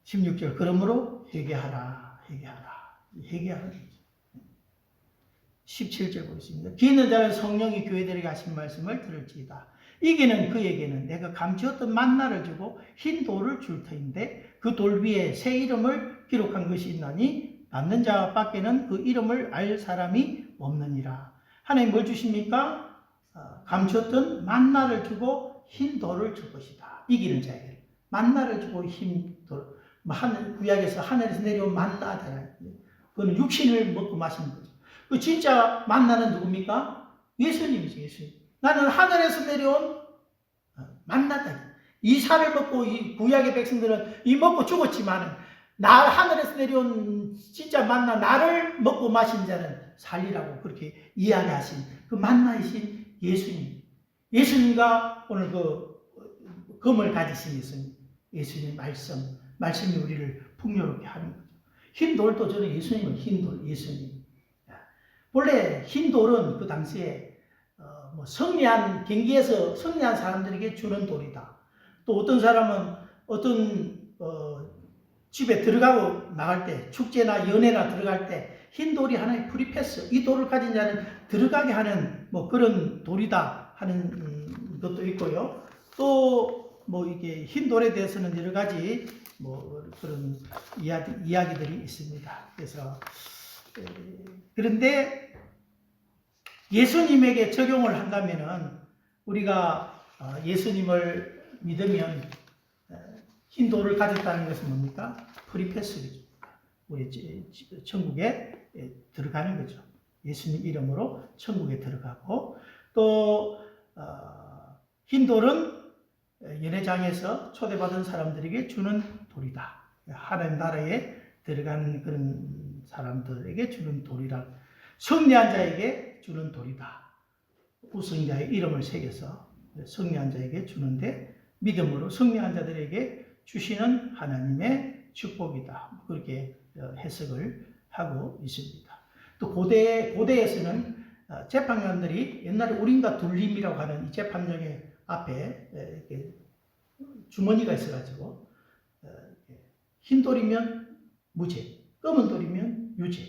16절 그러므로 회개하라. 17절 보겠습니다. 귀 있는 자는 성령이 교회들에게 하신 말씀을 들을지이다. 이기는 그에게는 내가 감추었던 만나를 주고 흰 돌을 줄 터인데 그 돌 위에 새 이름을 기록한 것이 있나니 받는 자 밖에는 그 이름을 알 사람이 없느니라. 하나님 뭘 주십니까? 감추었던 만나를 주고 흰 돌을 줄 것이다. 이기는 자에게 만나를 주고 흰 돌. 구약에서 하늘에서 내려온 만나잖아요. 그건 육신을 먹고 마시는 거죠. 그 진짜 만나는 누굽니까? 예수님이죠. 예수님. 나는 하늘에서 내려온 만나다. 이 살을 먹고 이 구약의 백성들은 이 먹고 죽었지만 나 하늘에서 내려온 진짜 만나 나를 먹고 마신 자는 살리라고 그렇게 이야기하신 그 만나이신 예수님. 예수님과 오늘 그 검을 가지신 예수님 말씀이 우리를 풍요롭게 하는 거죠. 흰 돌도 저는 예수님은 흰 돌, 예수님. 원래 흰 돌은 그 당시에 승리한 경기에서 승리한 사람들에게 주는 돌이다. 또 어떤 사람은 어떤 집에 들어가고 나갈 때 축제나 연회나 들어갈 때 흰 돌이 하나의 프리패스, 이 돌을 가진 자는 들어가게 하는 그런 돌이다 하는 것도 있고요. 또 이게 흰 돌에 대해서는 여러 가지 그런 이야기들이 있습니다. 그래서 그런데 예수님에게 적용을 한다면은 우리가 예수님을 믿으면 흰 돌을 가졌다는 것은 뭡니까? 프리패스죠. 우리 천국에 들어가는 거죠. 예수님 이름으로 천국에 들어가고 또 흰 돌은 연회장에서 초대받은 사람들에게 주는 돌이다. 하나님 나라에 들어가는 그런 사람들에게 주는 돌이라. 승리한 자에게 주는 돌이다. 우승자의 이름을 새겨서 승리한 자에게 주는데 믿음으로 승리한 자들에게 주시는 하나님의 축복이다. 그렇게 해석을 하고 있습니다. 또 고대에서는 재판관들이 옛날에 우림과 둘림이라고 하는 이 재판장의 앞에 이렇게 주머니가 있어가지고 흰 돌이면 무죄, 검은 돌이면 유죄.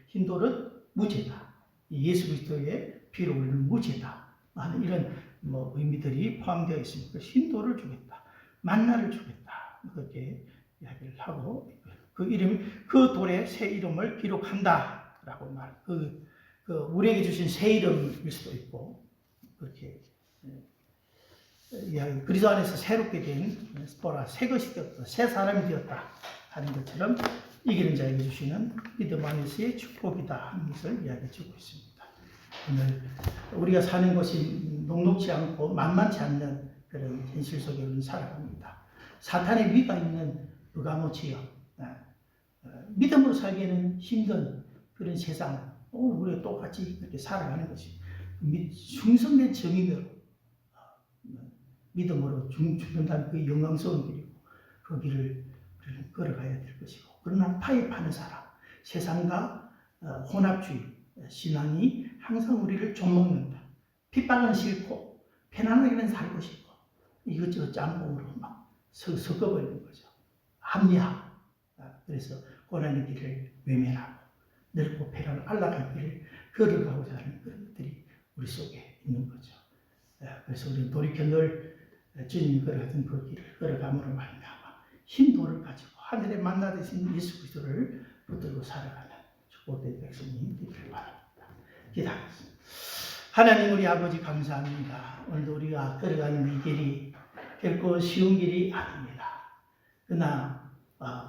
흰 돌은 무죄다. 예수 그리스도의 피로 우리는 무죄다 하는 이런 의미들이 포함되어 있습니다. 흰 돌을 주겠다, 만나를 주겠다 그렇게 이야기를 하고 있고요. 그 돌에 새 이름을 기록한다라고 말. 우리에게 주신 새 이름일 수도 있고 그렇게. 그리스도 안에서 새롭게 된 스포라, 새 것이 되었다, 새 사람이 되었다 하는 것처럼 이기는 자에게 주시는 믿음 안에서의 축복이다 하는 것을 이야기해 주고 있습니다. 오늘 우리가 사는 것이 녹록지 않고 만만치 않는 그런 현실 속에 우리는 살아갑니다. 사탄의 위가 있는 버가모 지역, 믿음으로 살기에는 힘든 그런 세상, 오늘 우리가 똑같이 그렇게 살아가는 것이 충성된 정의대로 믿음으로 죽는다는 그 영광스러운 길이고 그 길을 우리는 걸어가야 될 것이고, 그러나 파입하는 사람, 세상과 혼합주의 신앙이 항상 우리를 좀먹는다. 핍박은 싫고 편안하게는 살고 싶고 이것저것 짬뽕으로 막 섞어버리는 거죠. 합리화. 그래서 고난의 길을 외면하고 넓고 페라로 안락할 길을 걸어가고자 하는 그런 것들이 우리 속에 있는 거죠. 그래서 우리는 돌이켜 늘 주님이 걸어가던 그 길을 걸어감으로 말미암아 흰 돌을 가지고 하늘에 만나 되신 예수 그리스도를 붙들고 살아가는 축복된 백성이 되기를 바랍니다. 기도하겠습니다. 하나님 우리 아버지 감사합니다. 오늘도 우리가 걸어가는 이 길이 결코 쉬운 길이 아닙니다. 그러나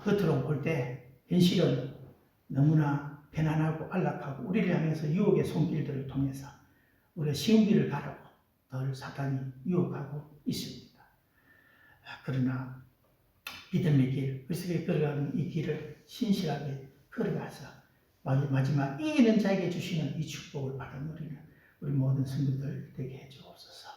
겉으로 볼 때 현실은 너무나 편안하고 안락하고 우리를 향해서 유혹의 손길들을 통해서 우리가 쉬운 길을 가라고 늘 사탄이 유혹하고 있습니다. 그러나 믿음의 길, 그리스도에 걸어가는 이 길을 신실하게 걸어가서 마지막 이기는 자에게 주시는 이 축복을 받아 누리는 우리 모든 성도들 되게 해주옵소서.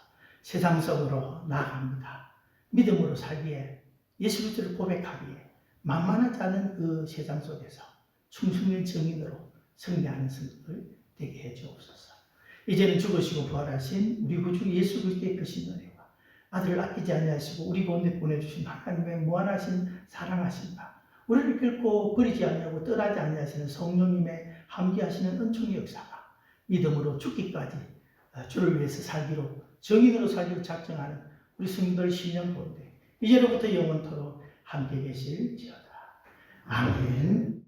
세상 속으로 나아갑니다. 믿음으로 살기에 예수 그리스도를 고백하기에 만만하지 않은 그 세상 속에서 충성된 증인으로 승리하는 성도들 되게 해 주옵소서. 이제는 죽으시고 부활하신 우리 구주 예수 그리스도의 크신 은혜와 아들을 아끼지 아니하시고 우리 가운데 보내주신 하나님의 무한하신 사랑하심과 우리를 결코 버리지 아니하고 떠나지 아니하시는 성령님의 함께하시는 은총의 역사가 믿음으로 죽기까지 주를 위해서 살기로 정인으로 살기로 작정하는 우리 성도들 심령 가운데 이제로부터 영원토록 함께 계실지어다. 아멘.